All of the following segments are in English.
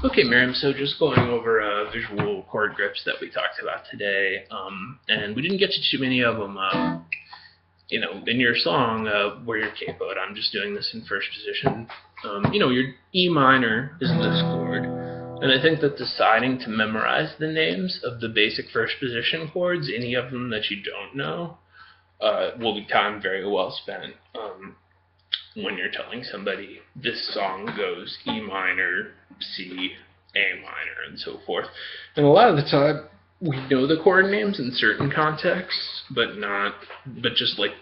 Okay, Miriam, so just going over visual chord grips that we talked about today, and we didn't get to too many of them, in your song where you're capoed. I'm just doing this in first position. Your E minor is this chord, and I think that deciding to memorize the names of the basic first position chords, any of them that you don't know, will be time very well spent. When you're telling somebody this song goes E minor, C, A minor, and so forth. And a lot of the time, we know the chord names in certain contexts, but just like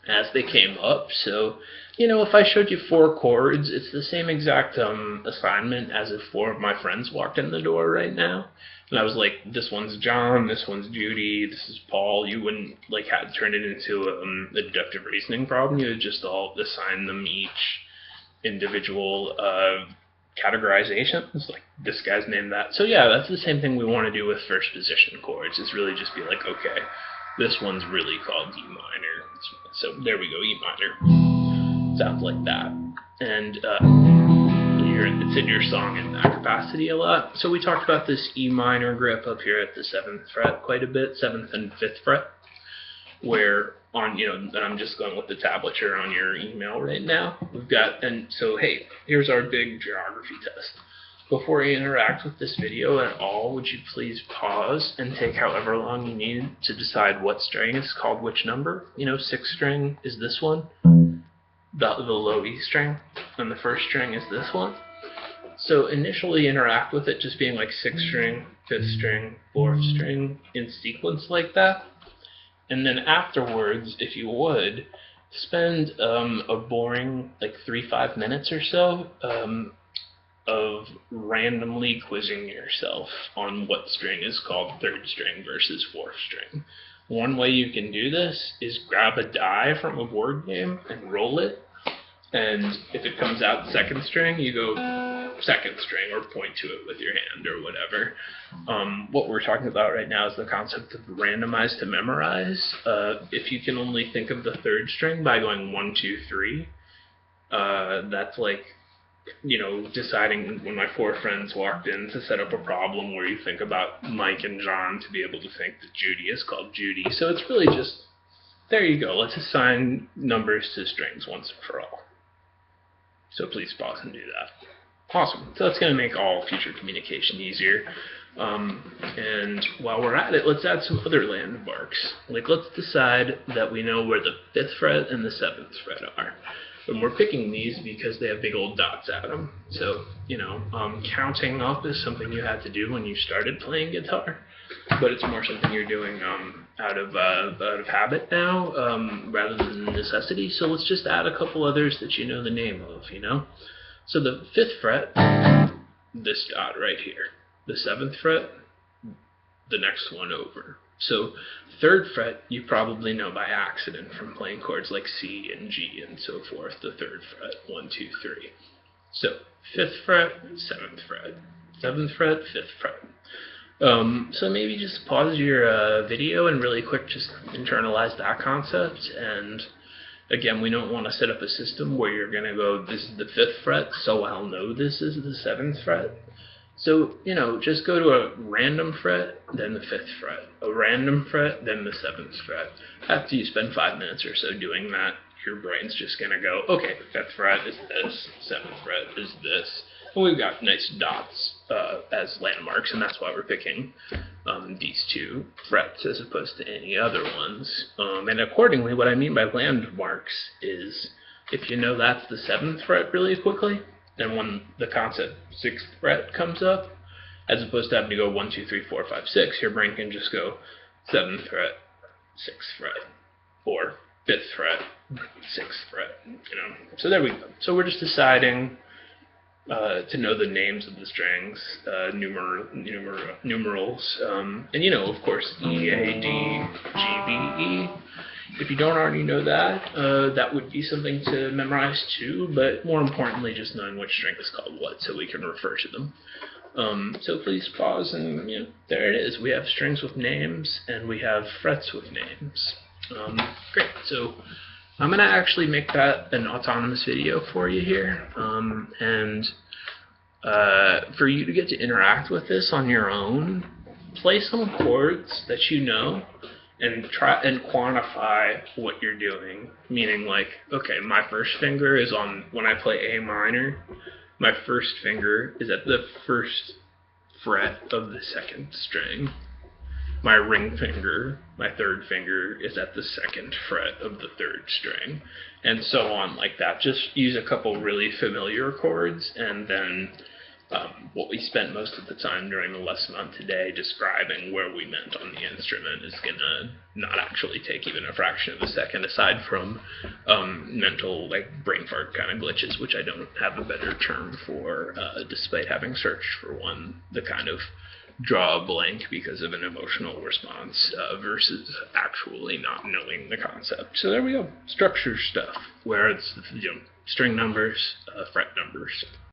as they came up. So, if I showed you 4 chords, it's the same exact assignment as if 4 of my friends walked in the door right now. And I was like, this one's John, this one's Judy, this is Paul. You wouldn't have to turn it into a deductive reasoning problem. You would just all assign them each individual categorizations. Like, this guy's named that. So yeah, that's the same thing we want to do with first position chords. Is really just be like, okay, this one's really called E minor. So there we go, E minor. Sounds like that. And it's in your song in that capacity a lot. So we talked about this E minor grip up here at the 7th fret quite a bit, 7th and 5th fret, where and I'm just going with the tablature on your email right now. And so hey, here's our big geography test. Before you interact with this video at all, would you please pause and take however long you need to decide what string is called which number? 6th string is this one, the low E string, and the first string is this one. So initially interact with it just being like 6th string, 5th string, 4th string in sequence like that. And then afterwards, if you would, spend a boring 3-5 minutes or so of randomly quizzing yourself on what string is called 3rd string versus 4th string. One way you can do this is grab a die from a board game and roll it. And if it comes out 2nd string, you go 2nd string or point to it with your hand or whatever. What we're talking about right now is the concept of randomize to memorize. If you can only think of the 3rd string by going 1, 2, 3, that's like, deciding when my 4 friends walked in to set up a problem where you think about Mike and John to be able to think that Judy is called Judy. So it's really just, there you go. Let's assign numbers to strings once and for all. So please pause and do that. Awesome. So that's going to make all future communication easier. And while we're at it, let's add some other landmarks. Let's decide that we know where the 5th fret and the 7th fret are. And we're picking these because they have big old dots at them. So, counting up is something you had to do when you started playing guitar, but it's more something you're doing out of habit now, rather than necessity. So let's just add a couple others that you know the name of, So the 5th fret, this dot right here. The 7th fret, the next one over. So 3rd fret, you probably know by accident from playing chords like C and G and so forth. The 3rd fret, 1, 2, 3. So 5th fret, 7th fret. 7th fret, 5th fret. So maybe just pause your video and really quick just internalize that concept. And again, we don't want to set up a system where you're going to go, this is the 5th fret, so I'll know this is the 7th fret. So, just go to a random fret, then the 5th fret. A random fret, then the 7th fret. After you spend 5 minutes or so doing that, your brain's just going to go, okay, 5th fret is this, 7th fret is this. And we've got nice dots as landmarks, and that's why we're picking these 2 frets as opposed to any other ones. And accordingly, what I mean by landmarks is if you know that's the 7th fret really quickly, then when the concept 6th fret comes up, as opposed to having to go 1, 2, 3, 4, 5, 6, your brain can just go 7th fret, 6th fret, or 5th fret, 6th fret, So there we go. So we're just deciding to know the names of the strings, numerals, and of course, E, A, D, G, B, E. If you don't already know that, that would be something to memorize too, but more importantly, just knowing which string is called what so we can refer to them. So please pause and, there it is. We have strings with names and we have frets with names. Great. So I'm going to actually make that an autonomous video for you here. And For you to get to interact with this on your own, play some chords that you know and try and quantify what you're doing. Meaning, like, okay, my first finger is on, when I play A minor, my first finger is at the first fret of the second string. My ring finger, my third finger, is at the second fret of the third string, and so on like that. Just use a couple really familiar chords, and then what we spent most of the time during the lesson on today describing where we meant on the instrument is going to not actually take even a fraction of a second, aside from mental, like, brain fart kind of glitches, which I don't have a better term for, despite having searched for one. The kind of draw a blank because of an emotional response versus actually not knowing the concept. So there we go. Structure stuff, where it's, string numbers, fret numbers.